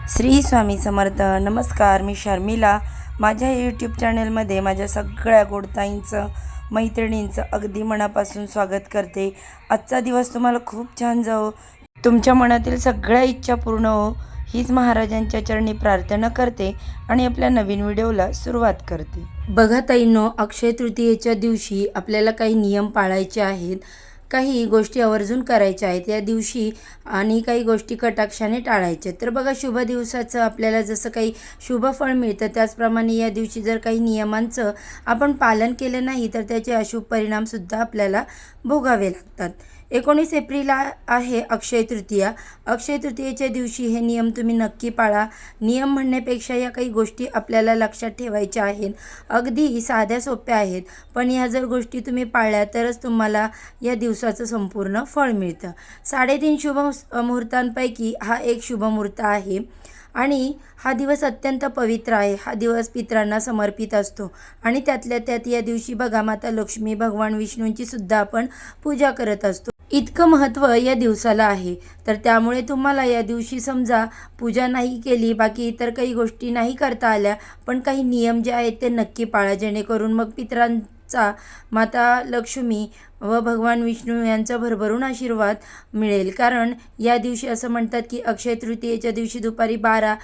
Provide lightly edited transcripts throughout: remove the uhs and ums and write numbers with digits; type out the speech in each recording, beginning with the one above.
श्री स्वामी समर्थ. नमस्कार, मी शर्मिला. माझ्या यूट्यूब चॅनलमध्ये माझ्या सगळ्या गोडताईंचं, मैत्रिणींचं अगदी मनापासून स्वागत करते. आजचा दिवस तुम्हाला खूप छान जाओ, तुमच्या मनातील सगळ्या इच्छा पूर्ण हो, हीच महाराजांच्या चरणी प्रार्थना करते आणि आपल्या नवीन व्हिडिओला सुरुवात करते. बघा ताईंनो, अक्षय तृतीयेच्या दिवशी आपल्याला काही नियम पाळायचे आहेत, काही गोष्टी आवर्जून करायच्या आहेत या दिवशी आणि काही गोष्टी कटाक्षाने टाळायच्या. तर बघा, शुभ दिवसाचं आपल्याला जसं काही शुभ फळ मिळतं, त्याचप्रमाणे या दिवशी जर काही नियमांचं आपण पालन केलं नाही तर त्याचे अशुभ परिणामसुद्धा आपल्याला भोगावे लागतात. 19 एप्रिल आहे अक्षय तृतीया. अक्षय तृतीयेच्या दिवशी हे नियम तुम्ही नक्की पाळा. नियम म्हणण्यापेक्षा या काही गोष्टी आपल्याला लक्षात ठेवायच्या आहेत. अगदी साध्या सोप्या आहेत, पण या जर गोष्टी तुम्ही पाळल्या तरच तुम्हाला या दिवसाचं संपूर्ण फळ मिळतं. 3.5 शुभ मुहूर्तांपैकी हा एक शुभ मुहूर्त आहे आणि हा दिवस अत्यंत पवित्र आहे. हा दिवस पितरांना समर्पित असतो आणि त्यातल्या त्यात या दिवशी बघा, माता लक्ष्मी, भगवान विष्णूंची सुद्धा आपण पूजा करत असतो. इतकं महत्त्व या दिवसाला आहे. तर त्यामुळे तुम्हाला या दिवशी समजा पूजा नाही केली, बाकी इतर काही गोष्टी नाही करता आल्या, पण काही नियम जे आहेत ते नक्की पाळा, जेणेकरून मग पितरांचा, माता लक्ष्मी व भगवान विष्णू यांचा भरभरून आशीर्वाद मिळेल. कारण या दिवशी असं म्हणतात की अक्षय तृतीयेच्या दिवशी दुपारी 12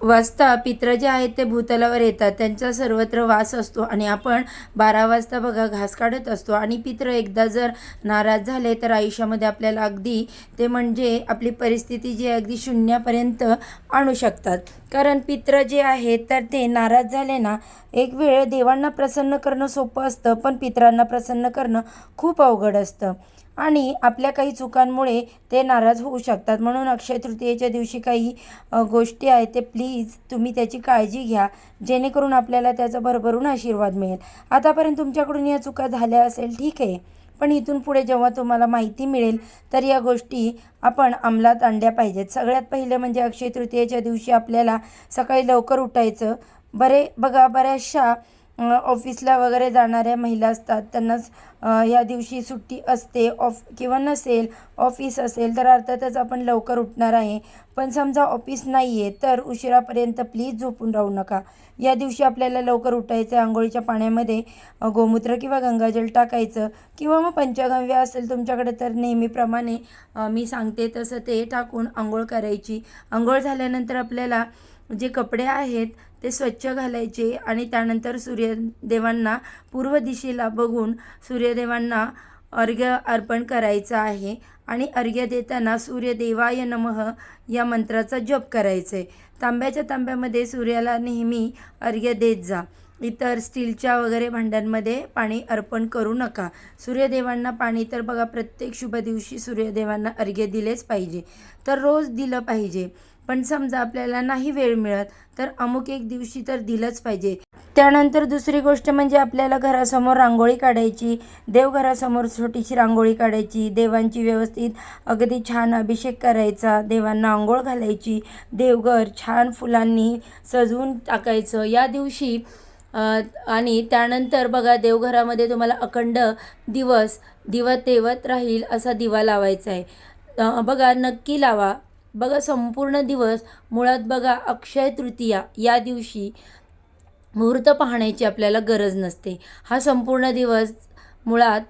वाजता पित्र जे आहेत ते भूतलावर येतात, त्यांचा सर्वत्र वास असतो आणि आपण 12 वाजता बघा घास काढत असतो. आणि पित्र एकदा जर नाराज झाले तर आयुष्यामध्ये आपल्याला अगदी ते म्हणजे आपली परिस्थिती जी आहे अगदी शून्यापर्यंत आणू शकतात. कारण पित्र जे आहेत तर ते नाराज झाले ना, एक वेळ देवांना प्रसन्न करणं सोपं असतं, पण पितरांना प्रसन्न करणं खूप अवघड असतं आणि आपल्या काही चुकांमुळे ते नाराज होऊ शकतात. म्हणून अक्षय तृतीयेच्या दिवशी काही गोष्टी आहेत ते प्लीज तुम्ही त्याची काळजी घ्या, जेणेकरून आपल्याला त्याचा भरभरून आशीर्वाद मिळेल. आतापर्यंत तुमच्याकडून या चुका झाल्या असेल, ठीक आहे, पण इथून पुढे जेव्हा तुम्हाला माहिती मिळेल तर या गोष्टी आपण अंमलात आणल्या पाहिजेत. सगळ्यात पहिले म्हणजे अक्षय तृतीयेच्या दिवशी आपल्याला सकाळी लवकर उठायचं. बऱ्याचशा ऑफिसला वगैरे जाणाऱ्या महिला असतात, त्यांनाच या दिवशी सुट्टी असते, किंवा नसेल, ऑफिस असेल तर अर्थातच आपण लवकर उठणार आहे. पण समजा ऑफिस नाही आहे तर उशिरापर्यंत प्लीज झोपून राहू नका. या दिवशी आपल्याला लवकर उठायचं. आंघोळीच्या पाण्यामध्ये गोमूत्र किंवा गंगाजल टाकायचं, किंवा मग पंचगव्य असेल तुमच्याकडे तर नेहमीप्रमाणे मी सांगते तसं ते टाकून आंघोळ करायची. आंघोळ झाल्यानंतर आपल्याला जे कपडे आहेत ते स्वच्छ घालायचे आणि त्यानंतर सूर्यदेवांना पूर्व दिशेला बघून सूर्यदेवांना अर्घ्य अर्पण करायचं आहे. आणि अर्घ्य देताना सूर्यदेवाय नमः या मंत्राचा जप करायचा आहे. तांब्यामध्ये सूर्याला नेहमी अर्घ्य देत जा. इतर स्टीलच्या वगैरे भांड्यांमध्ये पाणी अर्पण करू नका. सूर्यदेवांना पाणी तर बघा, प्रत्येक शुभ दिवशी सूर्यदेवांना अर्घ्य दिलेच पाहिजे, तर रोज दिलं पाहिजे. पण समजा आपल्याला नाही वेळ मिळत तर अमुक एक दिवशी तर दिलंच पाहिजे. त्यानंतर दुसरी गोष्ट म्हणजे आपल्याला घरासमोर रांगोळी काढायची. देवघरासमोर छोटीशी रांगोळी काढायची. देवांची व्यवस्थित अगदी छान अभिषेक करायचा. देवांना आंघोळ घालायची. देवघर छान फुलांनी सजवून टाकायचं या दिवशी. आणि त्यानंतर बघा, देवघरामध्ये तुम्हाला अखंड दिवस दिवा तेवत राहील असा दिवा लावायचा आहे. बघा, नक्की लावा. बघा, संपूर्ण दिवस मुळात बघा, अक्षय तृतीया या दिवशी मुहूर्त पाहण्याची आपल्याला गरज नसते. हा संपूर्ण दिवस मुळात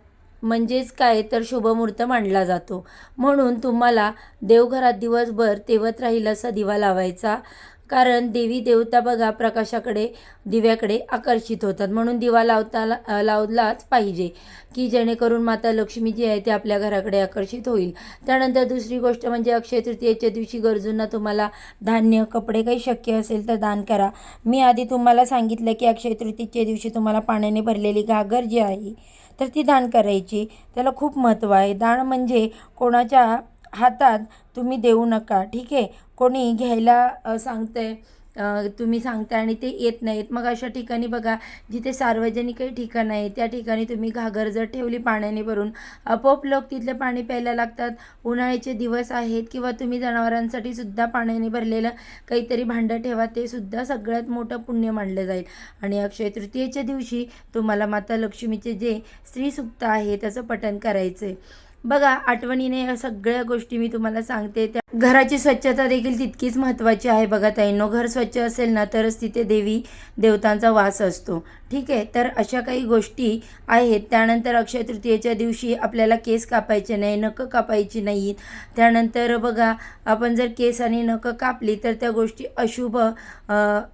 म्हणजेच काय तर शुभ मुहूर्त मानला जातो. म्हणून तुम्हाला देवघरात दिवसभर तेवत राहील असा दिवा लावायचा. कारण देवी देवता बघा प्रकाशाकडे, दिव्याकडे आकर्षित होतात. म्हणून दिवा लावलाच पाहिजे, की जेणेकरून माता लक्ष्मी जी आहे ते आपल्या घराकडे आकर्षित होईल. त्यानंतर दुसरी गोष्ट म्हणजे अक्षय तृतीयेच्या दिवशी गरजूंना तुम्हाला धान्य, कपडे काही शक्य असेल तर दान करा. मी आधी तुम्हाला सांगितलं की अक्षय तृतीयेच्या दिवशी तुम्हाला पाण्याने भरलेली घागर जी आहे तर ती दान करायची. त्याला खूप महत्त्व आहे. दान म्हणजे कोणाच्या हातात तुम्ही देऊ नका, ठीक आहे. कोणी घ्यायला सांगतंय, तुम्ही सांगताय आणि ते येत नाहीत, मग अशा ठिकाणी बघा, जिथे सार्वजनिक काही ठिकाणं आहे त्या ठिकाणी तुम्ही घागर जर ठेवली पाण्याने भरून, आपोआप लोक तिथले पाणी प्यायला लागतात. उन्हाळ्याचे दिवस आहेत, किंवा तुम्ही जनावरांसाठी सुद्धा पाण्याने भरलेलं काहीतरी भांडं ठेवा, ते सुद्धा सगळ्यात मोठं पुण्य मानलं जाईल. आणि अक्षय तृतीयेच्या दिवशी तुम्हाला माता लक्ष्मीचे जे स्त्रीसुक्त आहे त्याचं पठण करायचं आहे. बघा, आठवणीने या सगळ्या गोष्टी मी तुम्हाला सांगते. त्या घराची स्वच्छता देखील तितकीच महत्त्वाची आहे बघा ताईंनो. घर स्वच्छ असेल ना तरच तिथे देवी देवतांचा वास असतो. ठीक आहे, तर अशा काही गोष्टी आहेत. त्यानंतर अक्षय तृतीयेच्या दिवशी आपल्याला केस कापायचे नाही, नखं कापायची नाहीत. त्यानंतर बघा, आपण जर केस आणि नखं कापली तर त्या गोष्टी अशुभ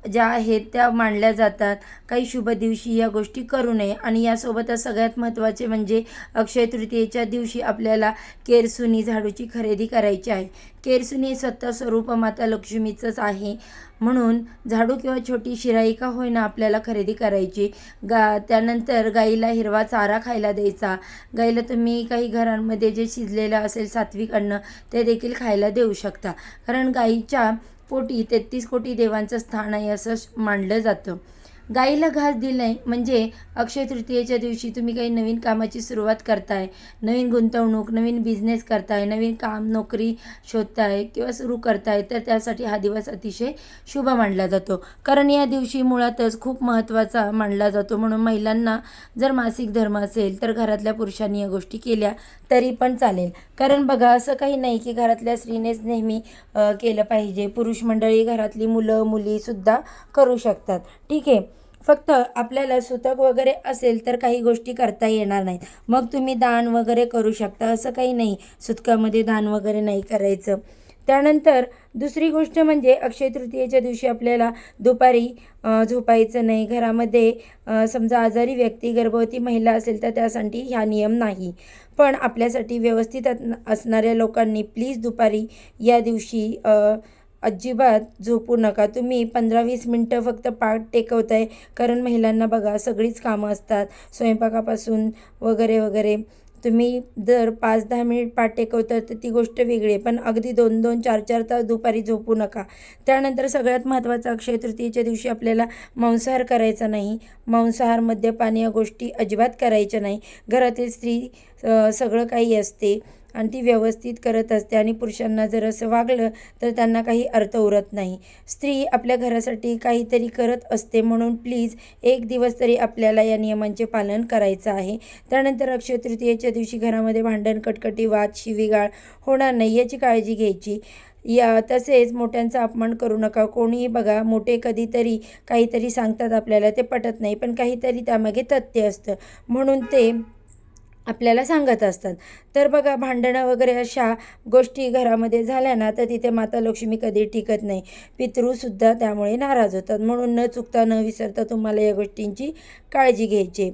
ज्या आहेत त्या मानल्या जातात. काही शुभ दिवशी या गोष्टी करू नये. आणि यासोबतच सगळ्यात महत्त्वाचे म्हणजे अक्षय तृतीयेच्या दिवशी आपल्याला केरसुनी झाडूची खरेदी करायची आहे. केरसुनी स्वतः स्वरूप माता लक्ष्मीचंच आहे, म्हणून झाडू किंवा छोटी शिराई का होईना आपल्याला खरेदी करायची. त्यानंतर गाईला हिरवा चारा खायला द्यायचा. गाईला तुम्ही काही घरांमध्ये जे शिजलेलं असेल सात्विक अन्न ते देखील खायला देऊ शकता, कारण गाईच्या पोटी 33 कोटी देवांचं स्थान आहे असं मानलं जातं. गाईला घास दिले म्हणजे अक्षय तृतीयेच्या दिवशी तुम्ही काही नवीन कामाची सुरुवात करताय, नवीन गुंतवणूक, नवीन बिझनेस करताय, नवीन काम नोकरी शोधताय किंवा सुरू करताय, तर त्यासाठी हा दिवस अतिशय शुभ मानला जातो. कारण या दिवशी मुळातच खूप महत्त्वाचा मानला जातो. म्हणून महिलांना जर मासिक धर्म असेल तर घरातल्या पुरुषांनी या गोष्टी केल्या तरी पण चालेल. कारण बघा, असं काही नाही की घरातल्या स्त्रीनेच नेहमी केलं पाहिजे. पुरुष मंडळी, घरातली मुलं मुलीसुद्धा करू शकतात. ठीक आहे, फक्त आपल्याला सुतक वगैरे असेल तर काही गोष्टी करता येणार नाहीत. मग तुम्ही दान वगैरे करू शकता, असं काही नाही सुतकामध्ये दान वगैरे नाही करायचं. त्यानंतर दुसरी गोष्ट म्हणजे अक्षय तृतीयेच्या दिवशी आपल्याला दुपारी झोपायचं नाही. घरामध्ये समजा आजारी व्यक्ती, गर्भवती महिला असेल तर त्यासाठी हा नियम नाही. पण आपल्यासाठी व्यवस्थित असणाऱ्या लोकांनी प्लीज दुपारी या दिवशी अजिबात झोपू नका. तुम्ही 15-20 मिनटं फक्त पाठ टेकवताय, कारण महिलांना बघा सगळीच कामं असतात स्वयंपाकापासून वगैरे वगैरे. तुम्ही जर 5-10 मिनिट पाठ टेकवता तर ती गोष्ट वेगळी आहे, पण अगदी 2-2, 4-4 तास दुपारी झोपू नका. त्यानंतर सगळ्यात महत्त्वाचं, अक्षय तृतीयेच्या दिवशी आपल्याला मांसाहार करायचा नाही. मांसाहार, मद्यपान या गोष्टी अजिबात करायच्या नाही. घरातील स्त्री सगळं काही असते आणि ती व्यवस्थित करत असते, आणि पुरुषांना जर असं वागलं तर त्यांना काही अर्थ उरत नाही. स्त्री आपल्या घरासाठी काहीतरी करत असते, म्हणून प्लीज एक दिवस तरी आपल्याला या नियमांचे पालन करायचं आहे. त्यानंतर अक्षय तृतीयेच्या दिवशी घरामध्ये भांडण, कटकटी, वाद, शिवीगाळ होणार नाही याची काळजी घ्यायची. तसेच मोठ्यांचा अपमान करू नका. कोणीही बघा, मोठे कधीतरी काहीतरी सांगतात आपल्याला, ते पटत नाही, पण काहीतरी त्यामागे तथ्य असतं म्हणून ते आपल्याला सांगत असतात. तर बघा, भांडणं वगैरे अशा गोष्टी घरामध्ये झाल्या ना तर तिथे माता लक्ष्मी कधी टिकत नाही. पितृसुद्धा त्यामुळे नाराज होतात. म्हणून न चुकता न विसरता तुम्हाला या गोष्टींची काळजी घ्यायची.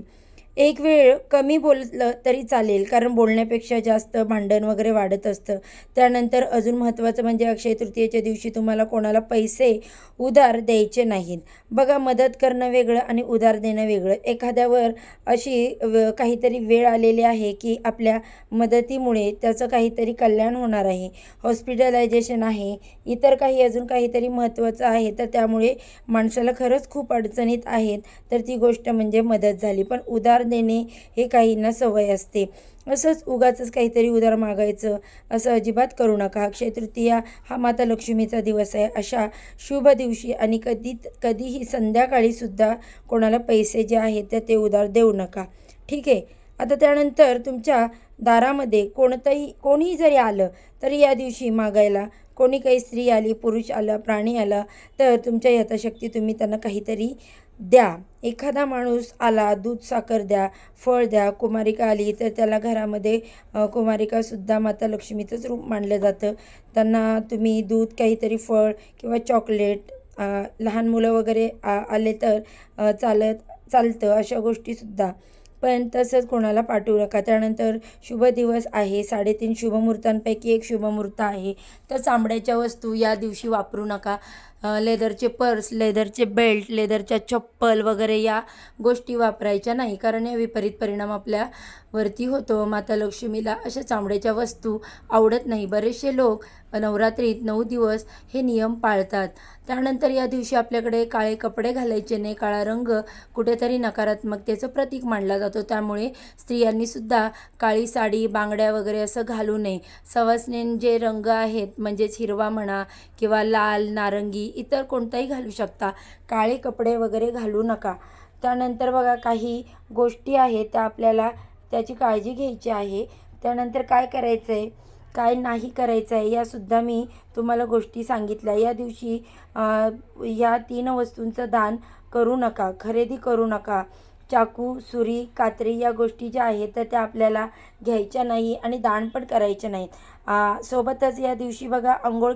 एक वेळ कमी बोललं तरी चालेल, कारण बोलण्यापेक्षा जास्त भांडण वगैरे वाढत असतं. त्यानंतर अजून महत्त्वाचं म्हणजे अक्षय तृतीयेच्या दिवशी तुम्हाला कोणाला पैसे उधार द्यायचे नाहीत. बघा, मदत करणं वेगळं आणि उधार देणं वेगळं. एखाद्यावर अशी काहीतरी वेळ आलेली आहे की आपल्या मदतीमुळे त्याचं काहीतरी कल्याण होणार आहे, हॉस्पिटलायझेशन आहे, इतर काही अजून काहीतरी महत्त्वाचं आहे, तर त्यामुळे माणसाला खरंच खूप अडचणीत आहेत, तर ती गोष्ट म्हणजे मदत झाली. पण उधार देणे हे काहींना सवय असते. असंच उगाचच काहीतरी उधार मागायचं असं अजिबात करू नका. अक्षय तृतीया हा माता लक्ष्मीचा दिवस आहे. अशा शुभ दिवशी आणि कधीही संध्याकाळीसुद्धा कोणाला पैसे जे आहेत ते उधार देऊ नका. ठीक आहे. आता त्यानंतर तुमच्या दारामध्ये कोणीही जरी आलं तरी या दिवशी मागायला, कोणी काही स्त्री आली, पुरुष आला, प्राणी आला, तर तुमच्या यथाशक्ती तुम्ही त्यांना काहीतरी द्या. एखादा माणूस आला, दूध साखर द्या, फळ द्या. कुमारिका आली तर त्याला घरामध्ये कुमारिकासुद्धा माता लक्ष्मीचंच रूप मानलं जातं. त्यांना तुम्ही दूध, काहीतरी फळ किंवा चॉकलेट, लहान मुलं वगैरे आले तर चालतं अशा गोष्टीसुद्धा, पण तसंच कोणाला पाठवू नका. त्यानंतर शुभ दिवस आहे. 3.5 शुभमुहूर्तांपैकी एक शुभमुहूर्त आहे, तर चामड्याच्या वस्तू या दिवशी वापरू नका. लेदरचे पर्स, लेदरचे बेल्ट, लेदरच्या चप्पल वगैरे या गोष्टी वापरायच्या नाही, कारण या विपरीत परिणाम आपल्यावरती होतो. माता लक्ष्मीला अशा चामड्याच्या वस्तू आवडत नाही. बरेचसे लोक नवरात्रीत 9 दिवस हे नियम पाळतात. त्यानंतर या दिवशी आपल्याकडे काळे कपडे घालायचे नाही. काळा रंग कुठेतरी नकारात्मकतेचं प्रतीक मानला जातो, त्यामुळे स्त्रियांनीसुद्धा काळी साडी, बांगड्या वगैरे असं घालू नये. सवासनीं जे रंग आहेत म्हणजेच हिरवा म्हणा किंवा लाल, नारंगी, इतर कोणताही घालू शकता. काळे कपडे वगैरे घालू नका. त्यानंतर बघा, काही गोष्टी आहेत त्या आपल्याला त्याची काळजी घ्यायची आहे. त्यानंतर काय करायचं आहे, काय नाही करायचं आहे, यासुद्धा मी तुम्हाला गोष्टी सांगितल्या. या दिवशी या 3 वस्तूंचं दान करू नका, खरेदी करू नका. चाकू, सुरी, कात्री या गोष्टी ज्या आहेत तर त्या आपल्याला घ्यायच्या नाही आणि दान पण करायचे नाहीत. सोबतच या दिवशी बघा अंघोळ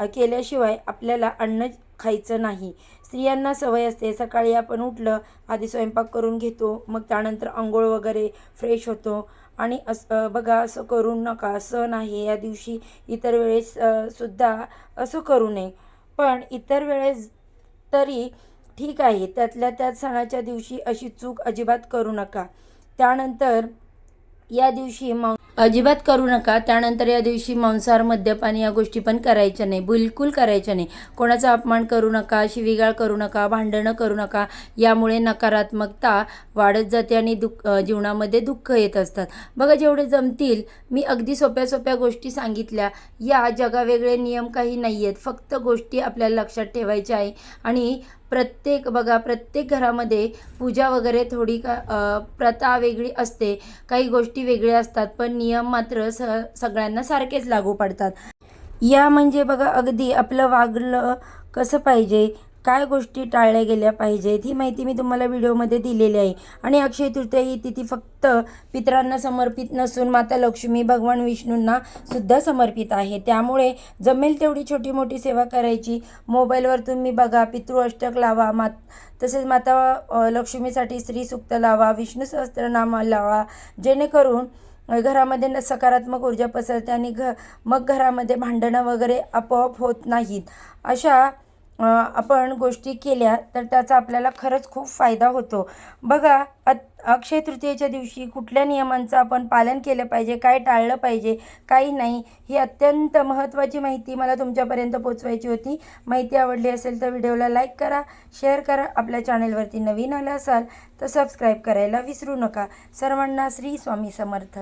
केल्याशिवाय आपल्याला अन्न खायचं नाही. स्त्रियांना सवय असते, सकाळी आपण उठलं आधी स्वयंपाक करून घेतो, मग त्यानंतर अंघोळ वगैरे फ्रेश होतो आणि बघा असं करू नका. सण आहे या दिवशी, इतर वेळेस सुद्धा असं करू नये. पण इतर वेळेस तरी ठीक आहे, त्यातल्या त्यात सणाच्या दिवशी अशी चूक अजिबात करू नका. त्यानंतर या दिवशी अजिबात करू नका. त्यानंतर या दिवशी मांसाहार, मद्यपान या गोष्टी पण करायच्या नाही, बिलकुल करायच्या नाही. कोणाचा अपमान करू नका, शिवीगाळ करू नका, भांडणं करू नका. यामुळे नकारात्मकता वाढत जाते आणि जीवनामध्ये दुःख येत असतात. बघा जेवढे जमतील मी अगदी सोप्या सोप्या गोष्टी सांगितल्या. या जगावेगळे नियम काही नाही आहेत, फक्त गोष्टी आपल्याला लक्षात ठेवायच्या आहे. आणि प्रत्येक घरामध्ये पूजा वगैरे थोडी प्रथा वेगळी असते, काही गोष्टी वेगळ्या असतात, पण नियम मात्र सगळ्यांना सारखेच लागू पडतात. या म्हणजे बघा अगदी आपलं वागलं कसं पाहिजे, काय गोष्टी टाळल्या गेल्या पाहिजेत, ही माहिती मी तुम्हाला व्हिडिओमध्ये दिलेली आहे. आणि अक्षय तृतीया ही तिथी फक्त पितरांना समर्पित नसून माता लक्ष्मी, भगवान विष्णूंना सुद्धा समर्पित आहे. त्यामुळे जमेल तेवढी छोटी मोठी सेवा करायची. मोबाईलवर तुम्ही बघा पितृअष्टक लावा, तसेच माता लक्ष्मीसाठी श्रीसूक्त लावा, विष्णू सहस्त्रनाम लावा, जेणेकरून घरामध्ये सकारात्मक ऊर्जा पसरते आणि मग घरामध्ये भांडणं वगैरे आपोआप होत नाहीत. अशा आपण गोष्टी केल्या तर त्याचा आपल्याला खरंच खूप फायदा होतो. बघा अक्षय तृतीयेच्या दिवशी कुठल्या नियमांचं आपण पालन केलं पाहिजे, काय टाळलं पाहिजे, काही नाही, ही अत्यंत महत्त्वाची माहिती मला तुमच्यापर्यंत पोचवायची होती. माहिती आवडली असेल तर व्हिडिओला लाईक करा, शेअर करा. आपल्या चॅनेलवरती नवीन आला असाल तर सबस्क्राईब करायला विसरू नका. सर्वांना श्री स्वामी समर्थ.